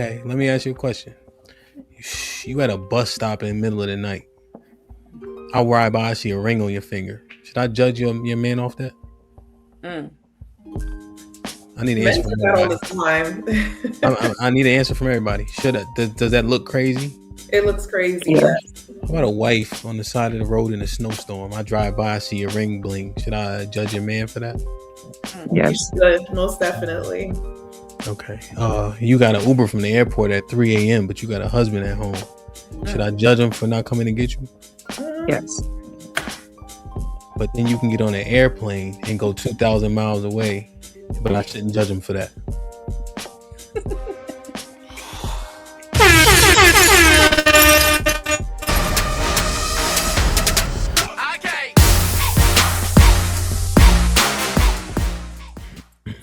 Okay, let me ask you a question. You at a bus stop in the middle of the night. I ride by, I see a ring on your finger. Should I judge your man off that? Mm. I need an Men answer do from that all everybody. the time. I need an answer from everybody. Does that look crazy? It looks crazy, Yeah. yes. How about a wife on the side of the road in a snowstorm? I drive by, I see a ring bling. Should I judge your man for that? You Yes. should, most definitely. Okay. You got an Uber from the airport at 3 a.m., but you got a husband at home. Should I judge him for not coming to get you? Yes. But then you can get on an airplane and go 2,000 miles away, but I shouldn't judge him for that.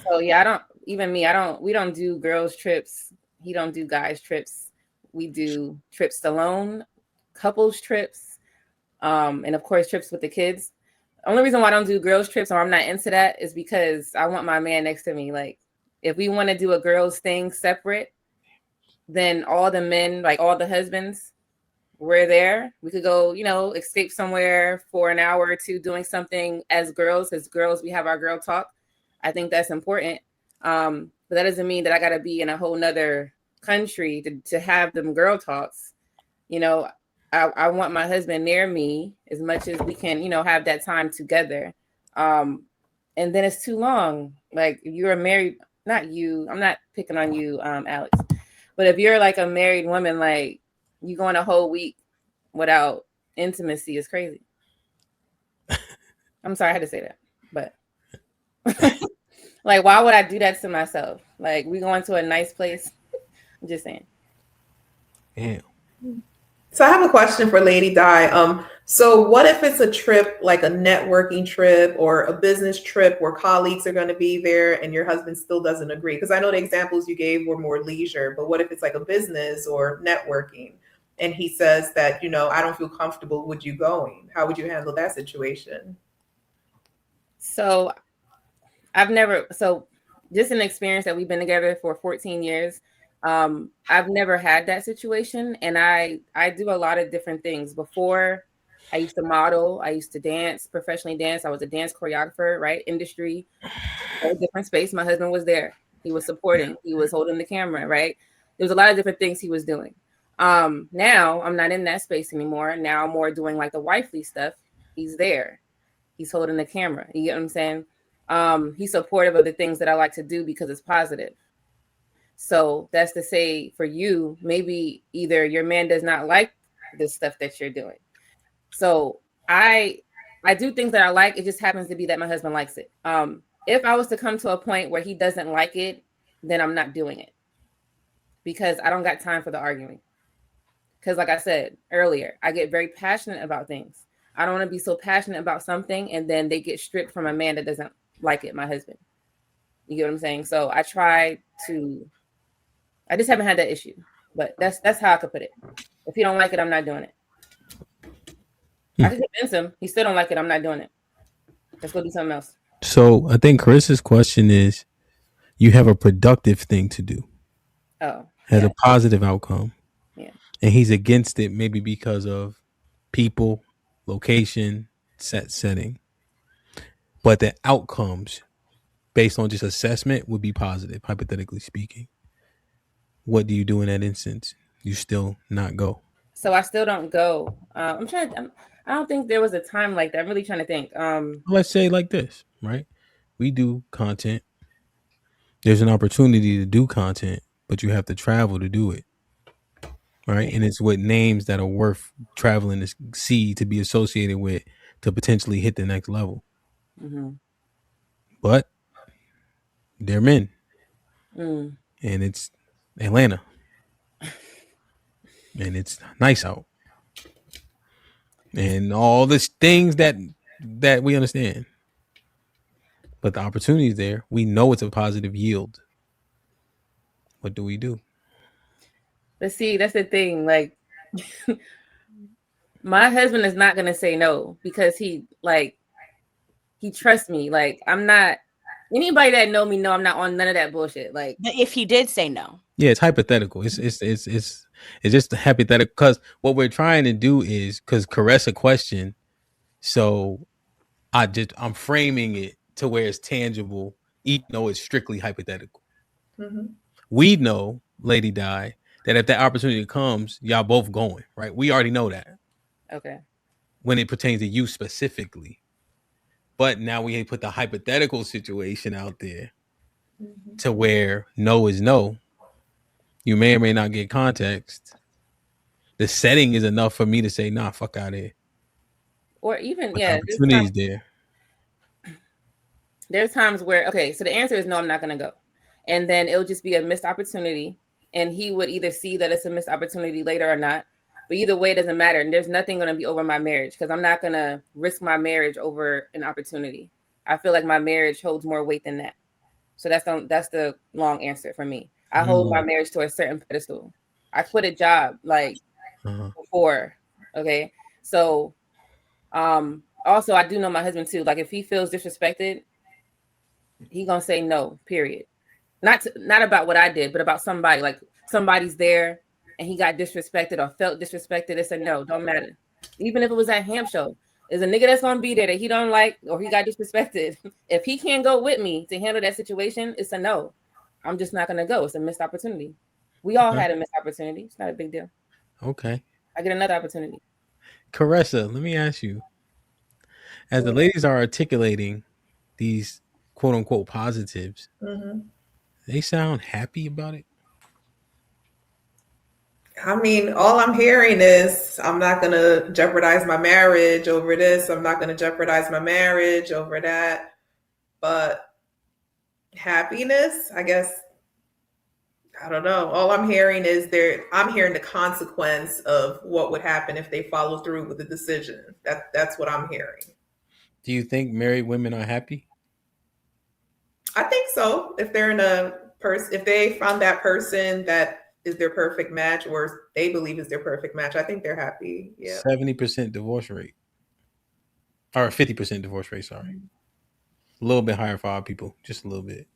So yeah, we don't do girls trips. He don't do guys trips. We do trips alone, couples trips, and of course trips with the kids. The only reason why I don't do girls trips or I'm not into that is because I want my man next to me. Like if we want to do a girls thing separate, then all the men, like all the husbands, we're there. We could go, escape somewhere for an hour or two doing something as girls. As girls, we have our girl talk. I think that's important. But that doesn't mean that I got to be in a whole nother country to have them girl talks. I want my husband near me as much as we can, have that time together. And then it's too long. Like if you're a married, not you, I'm not picking on you, Alex, but if you're like a married woman, like you going a whole week without intimacy is crazy. I'm sorry I had to say that, but like, why would I do that to myself? Like we going to a nice place. I'm just saying. Damn. So I have a question for Lady Di. So what if it's a trip, like a networking trip or a business trip where colleagues are going to be there and your husband still doesn't agree? Because I know the examples you gave were more leisure, but what if it's like a business or networking and he says that, I don't feel comfortable with you going? How would you handle that situation? So just an experience that we've been together for 14 years. I've never had that situation, and I do a lot of different things. Before, I used to model, I used to dance, professionally dance. I was a dance choreographer, right? Industry, a different space. My husband was there. He was supporting. He was holding the camera, right? There was a lot of different things he was doing. Now I'm not in that space anymore. Now I'm more doing like the wifely stuff. He's there. He's holding the camera. You get what I'm saying? He's supportive of the things that I like to do because it's positive. So that's to say for you, maybe either your man does not like the stuff that you're doing. So I do things that I like. It just happens to be that my husband likes it. If I was to come to a point where he doesn't like it, then I'm not doing it because I don't got time for the arguing. Because like I said earlier, I get very passionate about things. I don't want to be so passionate about something and then they get stripped from a man that doesn't like it, my husband. You get what I'm saying? So I just haven't had that issue, but that's how I could put it. If he don't like it, I'm not doing it. I can convince him. He still don't like it. I'm not doing it. Let's go do something else. So I think Chris's question is, you have a productive thing to do. Oh, has a positive outcome. Yeah. And he's against it maybe because of people, location, setting. But the outcomes based on just assessment would be positive, hypothetically speaking. What do you do in that instance? You still not go. So I still don't go. I don't think there was a time like that. I'm really trying to think. Let's say like this, right? We do content. There's an opportunity to do content, but you have to travel to do it. Right. And it's with names that are worth traveling to see, to be associated with, to potentially hit the next level. Mm-hmm. But they're men. Mm. And it's Atlanta. And it's nice out. And all these things that we understand. But the opportunity is there. We know it's a positive yield. What do we do? But see, that's the thing. Like, my husband is not gonna say no because he trusts me. Like, I'm not. Anybody that know me know I'm not on none of that bullshit. Like, But if he did say no, Yeah, it's hypothetical. It's just hypothetical because what we're trying to do is because caress a question. So I'm framing it to where it's tangible, even though it's strictly hypothetical. Mm-hmm. We know, Lady Di, that if that opportunity comes, y'all both going, right? We already know that okay. when it pertains to you specifically. But now we put the hypothetical situation out there Mm-hmm. to where no is no. You may or may not get context. The setting is enough for me to say, nah, fuck out of here. Or even, But the yeah, opportunity is there. there's times where, okay, so the answer is no, I'm not going to go. And then it'll just be a missed opportunity. And he would either see that it's a missed opportunity later or not. But either way, it doesn't matter. And there's nothing going to be over my marriage because I'm not going to risk my marriage over an opportunity. I feel like my marriage holds more weight than that. So that's the long answer for me. I hold my marriage to a certain pedestal. I quit a job like before. Okay. So also I do know my husband too. Like if he feels disrespected, he gonna say no, period. Not about what I did, but about somebody. Like somebody's there and he got disrespected or felt disrespected. It's a no, don't matter. Even if it was at Hamp show, there's a nigga that's gonna be there that he don't like or he got disrespected. If he can't go with me to handle that situation, it's a no. I'm just not gonna go. It's a missed opportunity. We all had a missed opportunity. It's not a big deal. Okay. I get another opportunity. Caressa, let me ask you. As the ladies are articulating these quote unquote positives, they sound happy about it. I mean, all I'm hearing is I'm not going to jeopardize my marriage over this. I'm not going to jeopardize my marriage over that. But happiness, I guess, I don't know. All I'm hearing is I'm hearing the consequence of what would happen if they follow through with the decision. That's what I'm hearing. Do you think married women are happy? I think so. If they're in if they found that person that is their perfect match or they believe is their perfect match, I think they're happy. Yeah. 70% divorce rate. Or 50% divorce rate, sorry. A little bit higher for our people, just a little bit.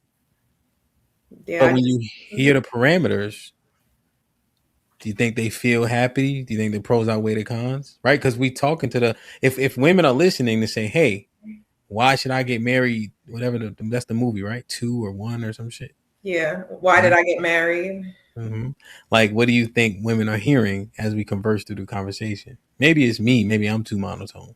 Yeah, but when you hear the parameters, do you think they feel happy? Do you think the pros outweigh the cons? Right? Because we talking to if women are listening to say, hey, why should I get married? Whatever that's the movie, right? 2 or 1 or some shit. Yeah. Why did I get married? Mm-hmm. Like, what do you think women are hearing as we converse through the conversation? Maybe it's me. Maybe I'm too monotone.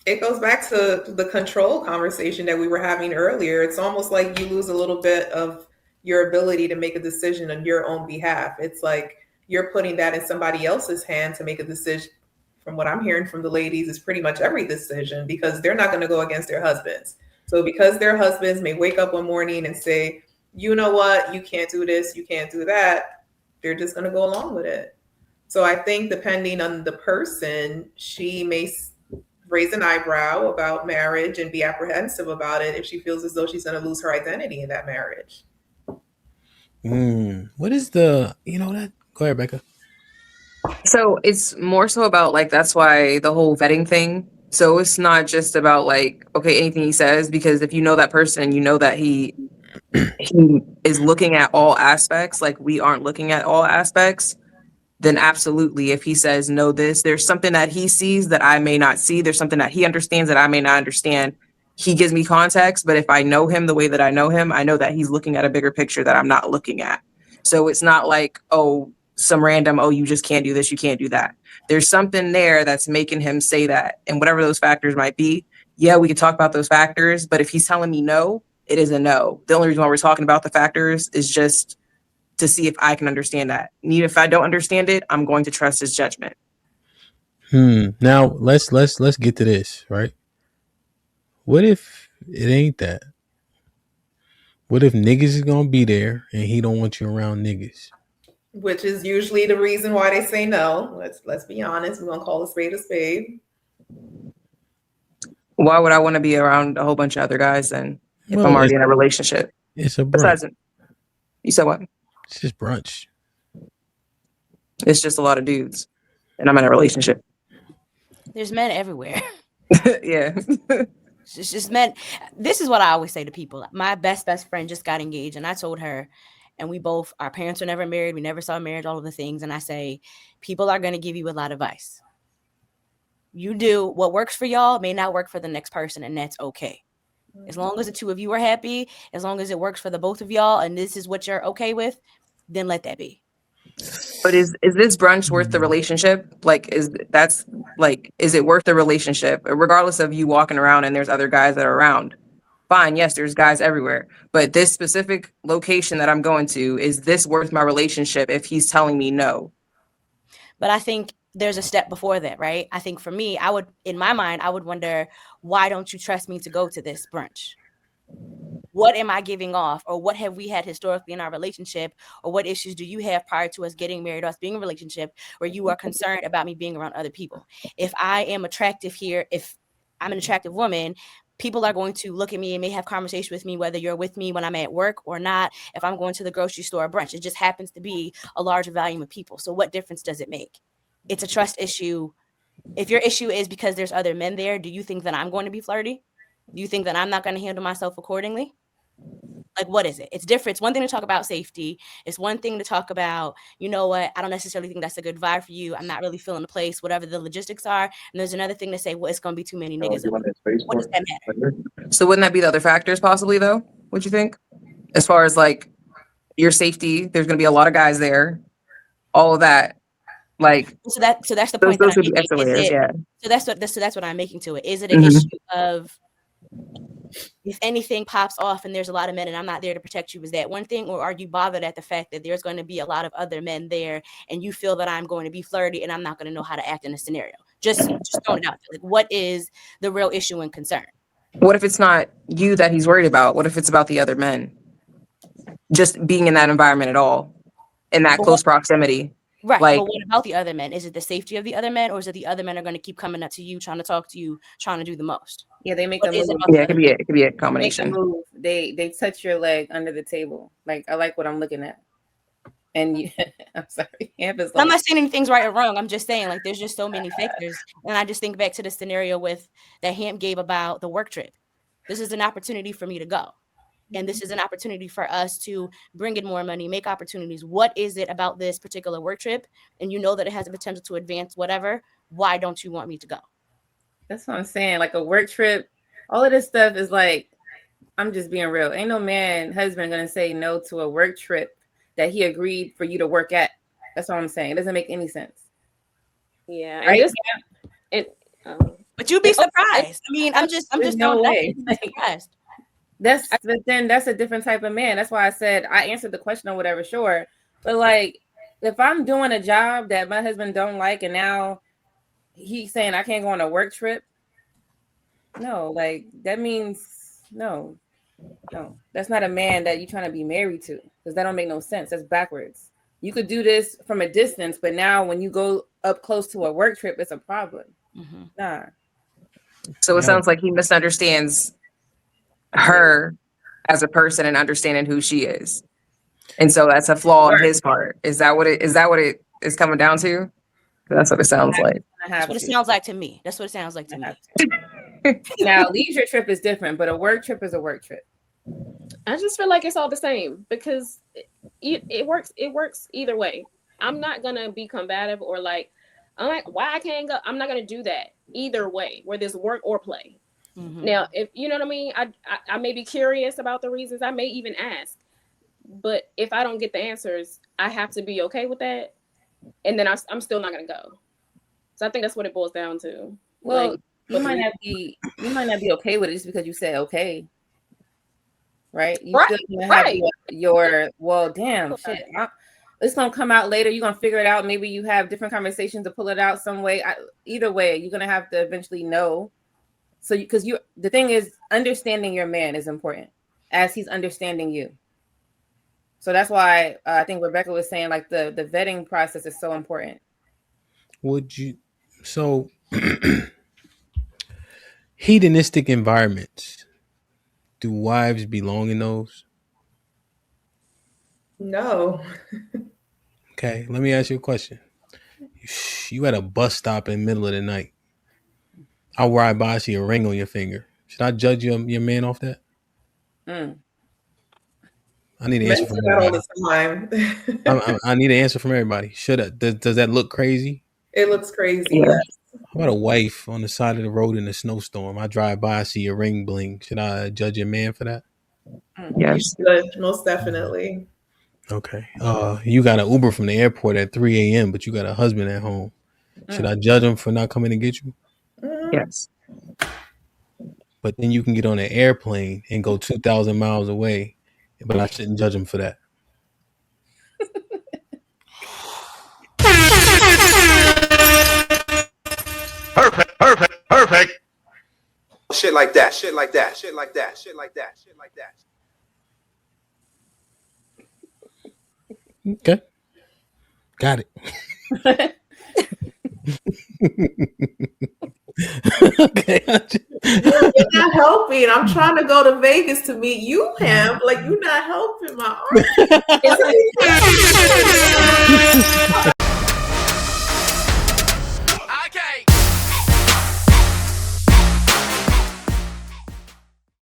It goes back to the control conversation that we were having earlier. It's almost like you lose a little bit of your ability to make a decision on your own behalf. It's like you're putting that in somebody else's hand to make a decision. From what I'm hearing from the ladies, is pretty much every decision because they're not going to go against their husbands. So because their husbands may wake up one morning and say, you know what, you can't do this, you can't do that, they're just going to go along with it. So I think depending on the person, she may raise an eyebrow about marriage and be apprehensive about it if she feels as though she's going to lose her identity in that marriage. What is that? Go ahead, Becca. So it's more so about like, that's why the whole vetting thing. So it's not just about like, okay, anything he says, because if you know that person, you know that he is looking at all aspects, like we aren't looking at all aspects, then absolutely, if he says no, there's something that he sees that I may not see. There's something that he understands that I may not understand. He gives me context, but if I know him the way that I know him, I know that he's looking at a bigger picture that I'm not looking at. So it's not like, oh, some random, oh, you just can't do this, you can't do that. There's something there that's making him say that. And whatever those factors might be, yeah, we could talk about those factors, but if he's telling me no, it is a no. The only reason why we're talking about the factors is just to see if I can understand that. And even if I don't understand it, I'm going to trust his judgment. Now let's get to this, right? What if it ain't that? What if niggas is gonna be there and he don't want you around niggas? Which is usually the reason why they say no. Let's be honest. We're gonna call a spade a spade. Why would I want to be around a whole bunch of other guys then if I'm already in a relationship? It's a brunch. Besides, you said what? It's just brunch. It's just a lot of dudes, and I'm in a relationship. There's men everywhere. Yeah. It's just meant. This is what I always say to people. My best friend just got engaged, and I told her, and our parents were never married. We never saw marriage, all of the things. And I say, people are going to give you a lot of advice. You do what works for y'all may not work for the next person, and that's okay. As long as the two of you are happy, as long as it works for the both of y'all, and this is what you're okay with, then let that be. But is this brunch worth the relationship? Like, is it worth the relationship? Regardless of you walking around and there's other guys that are around. Fine, yes, there's guys everywhere. But this specific location that I'm going to, is this worth my relationship if he's telling me no? But I think there's a step before that, right? I think for me, in my mind, I would wonder, why don't you trust me to go to this brunch? What am I giving off? Or what have we had historically in our relationship? Or what issues do you have prior to us getting married, us being in a relationship, where you are concerned about me being around other people? If I am attractive here, if I'm an attractive woman, people are going to look at me and may have conversation with me, whether you're with me when I'm at work or not. If I'm going to the grocery store or brunch, it just happens to be a larger volume of people. So what difference does it make? It's a trust issue. If your issue is because there's other men there, do you think that I'm going to be flirty? Do you think that I'm not going to handle myself accordingly? Like, what is it? It's different. It's one thing to talk about safety. It's one thing to talk about, you know what, I don't necessarily think that's a good vibe for you. I'm not really feeling the place, whatever the logistics are. And there's another thing to say, well, it's going to be too many niggas. What does that matter? So wouldn't that be the other factors possibly, though? Would you think? As far as like your safety, there's going to be a lot of guys there, all of that. Like, so that's the point those that I'm would be making. extra layers, yeah. So that's what I'm making to it. Is it an issue of, if anything pops off and there's a lot of men and I'm not there to protect you, is that one thing? Or are you bothered at the fact that there's going to be a lot of other men there and you feel that I'm going to be flirty and I'm not going to know how to act in a scenario? Just throwing it out there. Like, what is the real issue and concern? What if it's not you that he's worried about? What if it's about the other men? Just being in that environment at all, in that close proximity. Right. Like, but what about the other men? Is it the safety of the other men, or is it the other men are going to keep coming up to you, trying to talk to you, trying to do the most? Yeah, they make a move. Yeah, it could be a combination. They touch your leg under the table. Like, I like what I'm looking at. And you, I'm sorry. I'm not saying anything's right or wrong. I'm just saying, like, there's just so many factors. And I just think back to the scenario that Hamp gave about the work trip. This is an opportunity for me to go. And this is an opportunity for us to bring in more money, make opportunities. What is it about this particular work trip? And you know that it has the potential to advance whatever. Why don't you want me to go? That's what I'm saying. Like, a work trip, all of this stuff is like, I'm just being real. Ain't no husband going to say no to a work trip that he agreed for you to work at. That's what I'm saying. It doesn't make any sense. Yeah. Right? But you'd be surprised. I mean, I'm just no way. Surprised. That's a different type of man. That's why I said I answered the question or whatever, sure. But like, if I'm doing a job that my husband don't like and now he's saying I can't go on a work trip, no, like, that means no, that's not a man that you're trying to be married to, because that don't make no sense. That's backwards. You could do this from a distance, but now when you go up close to a work trip, it's a problem. Mm-hmm. Nah. So it sounds like he misunderstands her as a person and understanding who she is, and so that's a flaw on his part. Is that what it is coming down to? That's what it sounds like. That's what it sounds like to me. Now, leisure trip is different, but a work trip is a work trip. I just feel like it's all the same, because it works either way. I'm not gonna be combative or like, I'm like, why I can't go. I'm not gonna do that either way, whether it's work or play. Mm-hmm. Now, if you know what I mean, I may be curious about the reasons. I may even ask, but if I don't get the answers, I have to be okay with that, and then I'm still not gonna go. So I think that's what it boils down to. Well, like, you might not be okay with it just because you said okay, right? You right, still gonna have your well, damn shit. It's gonna come out later. You're gonna figure it out. Maybe you have different conversations to pull it out some way. Either way, you're gonna have to eventually know. So, because the thing is, understanding your man is important as he's understanding you. So that's why I think Rebecca was saying, like, the vetting process is so important. Hedonistic environments, do wives belong in those? No. Okay, let me ask you a question. You at a bus stop in the middle of the night. I ride by, I see a ring on your finger. Should I judge your man off that? Mm. I need an Men answer do from that all everybody. the time. I need an answer from everybody. Does that look crazy? It looks crazy. Yeah. Yes. How about a wife on the side of the road in a snowstorm? I drive by, I see your ring bling. Should I judge your man for that? You Yes. should, most definitely. Okay. You got an Uber from the airport at 3 a.m., but you got a husband at home. Should I judge him for not coming to get you? Mhm. Yes. But then you can get on an airplane and go 2,000 miles away, but I shouldn't judge him for that. Perfect. Shit like that. Shit like that. Shit like that. Shit like that. Shit like that. Okay. Got it. Okay. You're not helping. I'm trying to go to Vegas to meet you, Hamp. Like, you're not helping my art.